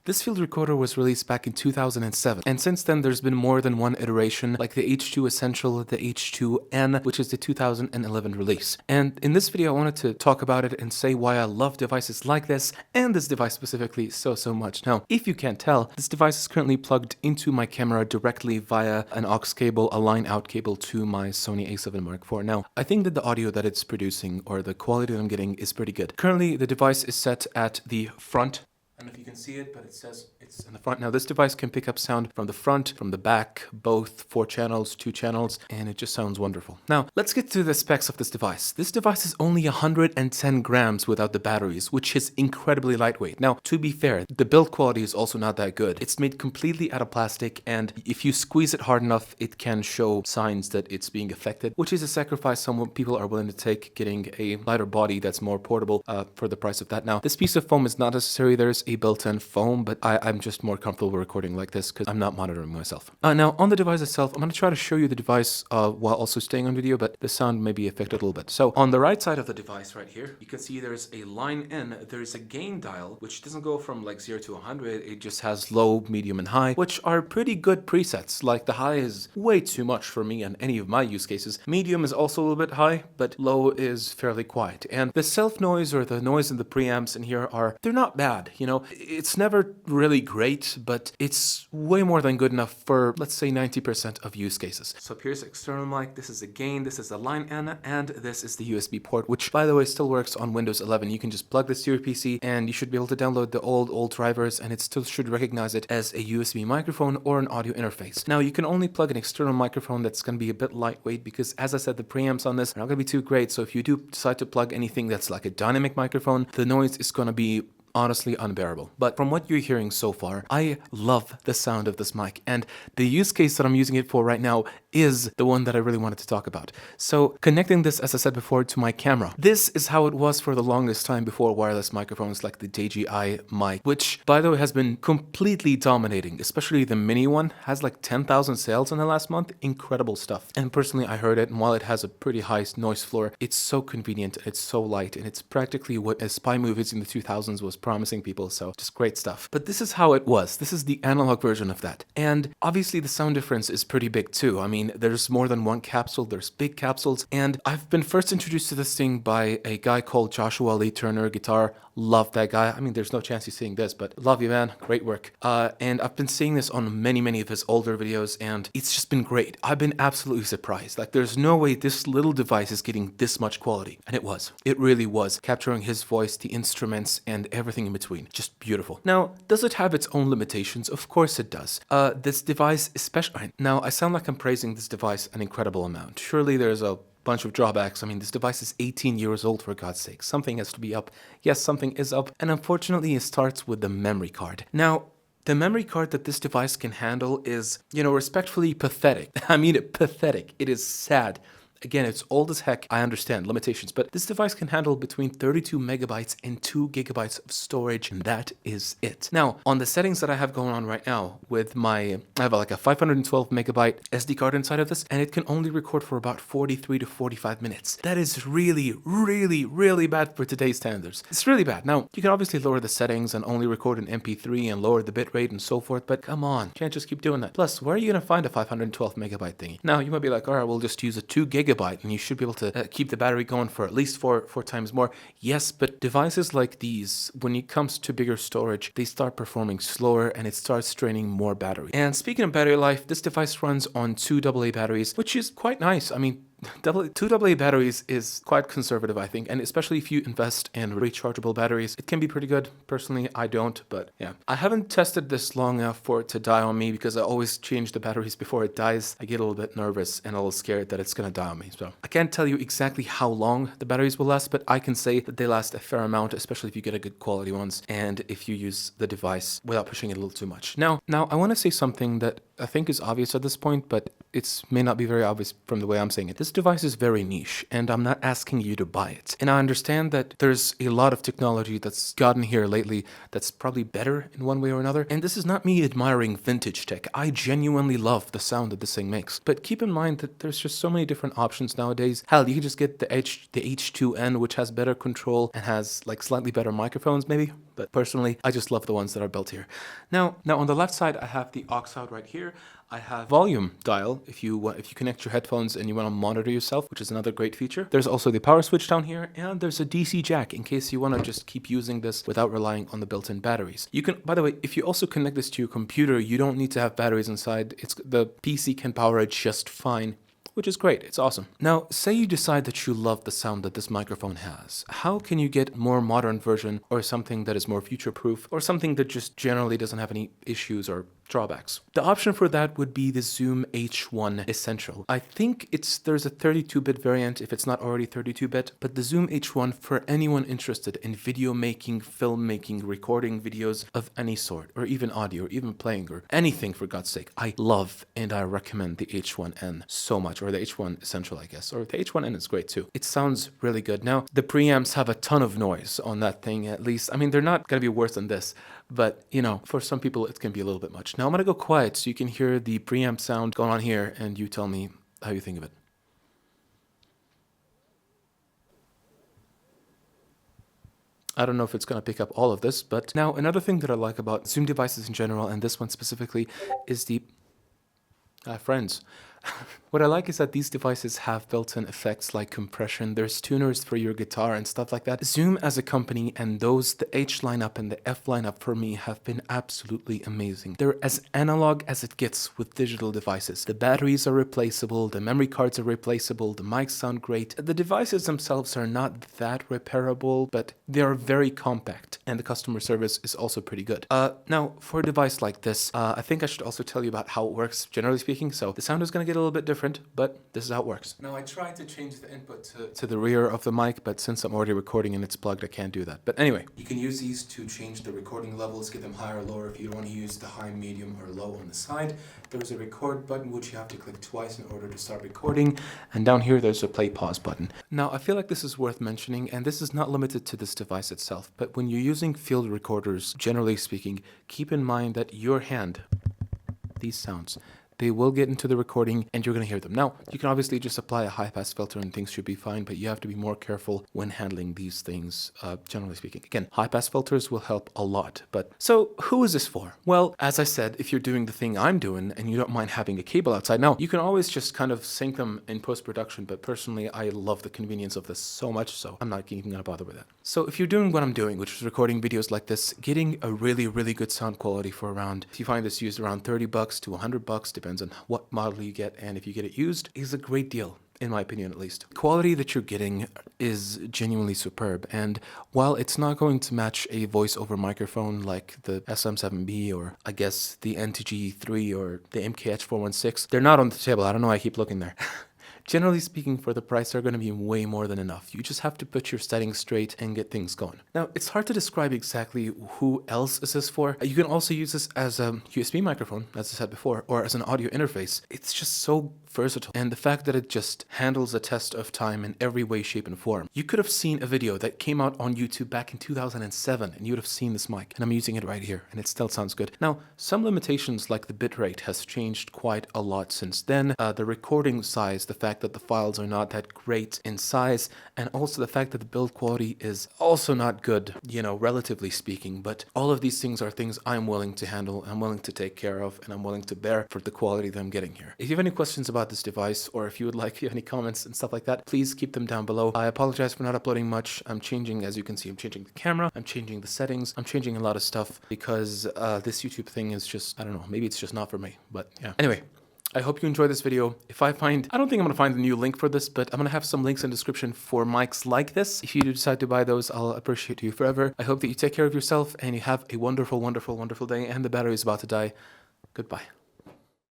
This field recorder was released back in 2007, and since then there's been more than one iteration, like the H2 Essential, the H2N, which is the 2011 release. And in this video I wanted to talk about it and say why I love devices like this, and this device specifically so much. Now, if you can't tell, this device is currently plugged into my camera directly via an aux cable, a line out cable to my Sony a7 Mark IV. Now, I think that the audio that it's producing, or the quality that I'm getting, is pretty good. Currently, the device is set at the front. I don't know if you can see it, but it says it's in the front. Now, this device can pick up sound from the front, from the back, both 4 channels, 2 channels, and it just sounds wonderful. Now, let's get to the specs of this device. This device is only 110 grams without the batteries, which is incredibly lightweight. Now, to be fair, the build quality is also not that good. It's made completely out of plastic, and if you squeeze it hard enough, it can show signs that it's being affected, which is a sacrifice some people are willing to take, getting a lighter body that's more portable for the price of that. Now, this piece of foam is not necessary. There's a built-in foam, but I'm just more comfortable recording like this because I'm not monitoring myself. Now, on the device itself, I'm going to try to show you the device while also staying on video, but the sound may be affected a little bit. So on the right side of the device right here, you can see there's a line in. There's a gain dial, which doesn't go from like 0 to 100. It just has low, medium, and high, which are pretty good presets. Like the high is way too much for me and any of my use cases. Medium is also a little bit high, but low is fairly quiet. And the self noise, or the noise in the preamps in here, they're not bad, you know. It's never really great, but it's way more than good enough for, let's say, 90% of use cases. So here's external mic, this is a gain, this is a line in, and this is the USB port, which by the way still works on Windows 11. You can just plug this to your PC and you should be able to download the old drivers, and it still should recognize it as a USB microphone or an audio interface. Now, you can only plug an external microphone that's going to be a bit lightweight because, as I said, the preamps on this are not going to be too great. So if you do decide to plug anything that's like a dynamic microphone, the noise is going to be honestly unbearable. But from what you're hearing so far, I love the sound of this mic, and the use case that I'm using it for right now is the one that I really wanted to talk about. So connecting this, as I said before, to my camera. This is how it was for the longest time before wireless microphones like the DJI mic, which by the way has been completely dominating, especially the mini one. Has like 10,000 sales in the last month. Incredible stuff. And personally, I heard it, and while it has a pretty high noise floor, it's so convenient, it's so light, and it's practically what a spy movies in the 2000s was promising people. So just great stuff. But this is how it was. This is the analog version of that. And obviously the sound difference is pretty big too. I mean, there's more than one capsule, there's big capsules, and I've been first introduced to this thing by a guy called Joshua Lee Turner Guitar. Love that guy. I mean, there's no chance he's seeing this, but love you, man. Great work. And I've been seeing this on many of his older videos, and it's just been great. I've been absolutely surprised. Like, there's no way this little device is getting this much quality. And it was. It really was. Capturing his voice, the instruments, and everything in between. Just beautiful. Now, does it have its own limitations? Of course it does. This device especially... Now, I sound like I'm praising this device an incredible amount. Surely there's a bunch of drawbacks. I mean, this device is 18 years old, for God's sake. Something has to be up. Yes, something is up. And unfortunately, it starts with the memory card. Now, the memory card that this device can handle is, respectfully pathetic. I mean it, pathetic. It is sad. Again, it's old as heck. I understand limitations, but this device can handle between 32 megabytes and 2 gigabytes of storage, and that is it. Now, on the settings that I have going on right now with I have like a 512 megabyte SD card inside of this, and it can only record for about 43 to 45 minutes. That is really bad for today's standards. It's really bad. Now, you can obviously lower the settings and only record in MP3 and lower the bitrate and so forth, but come on, can't just keep doing that. Plus, where are you gonna find a 512 megabyte thingy? Now, you might be like, all right, we'll just use a 2 gigabyte and you should be able to keep the battery going for at least four times more. Yes, but devices like these, when it comes to bigger storage, they start performing slower and it starts draining more battery. And speaking of battery life, this device runs on 2 AA batteries, which is quite nice. I mean, 2 AA batteries is quite conservative, I think, and especially if you invest in rechargeable batteries, it can be pretty good. Personally, I don't, but yeah. I haven't tested this long enough for it to die on me because I always change the batteries before it dies. I get a little bit nervous and a little scared that it's gonna die on me. So I can't tell you exactly how long the batteries will last, but I can say that they last a fair amount, especially if you get a good quality ones and if you use the device without pushing it a little too much. Now I want to say something that I think is obvious at this point, but it may not be very obvious from the way I'm saying it. This device is very niche, and I'm not asking you to buy it. And I understand that there's a lot of technology that's gotten here lately that's probably better in one way or another. And this is not me admiring vintage tech. I genuinely love the sound that this thing makes. But keep in mind that there's just so many different options nowadays. Hell, you can just get the H2N, which has better control and has like slightly better microphones, maybe. but personally, I just love the ones that are built here. Now on the left side, I have the aux out right here. I have volume dial if you connect your headphones and you want to monitor yourself, which is another great feature. There's also the power switch down here, and there's a DC jack in case you want to just keep using this without relying on the built-in batteries. You can, by the way, if you also connect this to your computer, you don't need to have batteries inside. The PC can power it just fine, which is great. It's awesome. Now, say you decide that you love the sound that this microphone has. How can you get a more modern version, or something that is more future-proof, or something that just generally doesn't have any issues or drawbacks? The option for that would be the Zoom H1 Essential. I think there's a 32-bit variant if it's not already 32-bit, but the Zoom H1, for anyone interested in video making, film making, recording videos of any sort, or even audio, or even playing, or anything, for God's sake, I love and I recommend the H1N so much, or the H1 Essential, I guess, or the H1N is great too. It sounds really good. Now, the preamps have a ton of noise on that thing, at least. I mean, they're not gonna be worse than this, but you know, for some people it can be a little bit much. Now I'm gonna go quiet so you can hear the preamp sound going on here, and you tell me how you think of it. I don't know if it's going to pick up all of this, but now another thing that I like about Zoom devices in general, and this one specifically, is the friends. What I like is that these devices have built-in effects like compression. There's tuners for your guitar and stuff like that. Zoom as a company, and the H lineup and the F lineup for me, have been absolutely amazing. They're as analog as it gets with digital devices. The batteries are replaceable, the memory cards are replaceable, the mics sound great. The devices themselves are not that repairable, but they are very compact, and the customer service is also pretty good. Now, for a device like this, I think I should also tell you about how it works, generally speaking. So the sound is going to get a little bit different, but this is how it works. Now, I tried to change the input to the rear of the mic, but since I'm already recording and it's plugged, I can't do that. But anyway, you can use these to change the recording levels, get them higher or lower if you want to use the high, medium, or low on the side. There's a record button, which you have to click twice in order to start recording. And down here, there's a play pause button. Now, I feel like this is worth mentioning, and this is not limited to this device itself, but when you're using field recorders, generally speaking, keep in mind that your hand, these sounds, they will get into the recording and you're going to hear them. Now, you can obviously just apply a high-pass filter and things should be fine, but you have to be more careful when handling these things, generally speaking. Again, high-pass filters will help a lot. But so who is this for? Well, as I said, if you're doing the thing I'm doing and you don't mind having a cable outside, now you can always just kind of sync them in post-production, but personally, I love the convenience of this so much, so I'm not even going to bother with that. So if you're doing what I'm doing, which is recording videos like this, getting a really, really good sound quality for around, if you find this used around $30 to $100, depends on what model you get, and if you get it used, is a great deal, in my opinion at least. Quality that you're getting is genuinely superb, and while it's not going to match a voice-over microphone like the SM7B or I guess the NTG3 or the MKH416, they're not on the table. I don't know why I keep looking there. Generally speaking, for the price, they're going to be way more than enough. You just have to put your settings straight and get things going. Now, it's hard to describe exactly who else is this for. You can also use this as a USB microphone, as I said before, or as an audio interface. It's just so versatile. And the fact that it just handles the test of time in every way, shape, and form. You could have seen a video that came out on YouTube back in 2007, and you would have seen this mic. And I'm using it right here, and it still sounds good. Now, some limitations like the bitrate has changed quite a lot since then. The recording size, the fact that the files are not that great in size, and also the fact that the build quality is also not good, you know, relatively speaking. But all of these things are things I'm willing to handle, I'm willing to take care of, and I'm willing to bear for the quality that I'm getting here. If you have any questions about this device, or if you would like, if you have any comments and stuff like that, please keep them down below. I apologize for not uploading much. I'm changing, as you can see, I'm changing the camera, I'm changing the settings, I'm changing a lot of stuff because this YouTube thing is just, I don't know, maybe it's just not for me, but yeah. Anyway, I hope you enjoyed this video. If I don't think I'm going to find a new link for this, but I'm going to have some links in the description for mics like this. If you do decide to buy those, I'll appreciate you forever. I hope that you take care of yourself and you have a wonderful, wonderful, wonderful day, and the battery is about to die. Goodbye.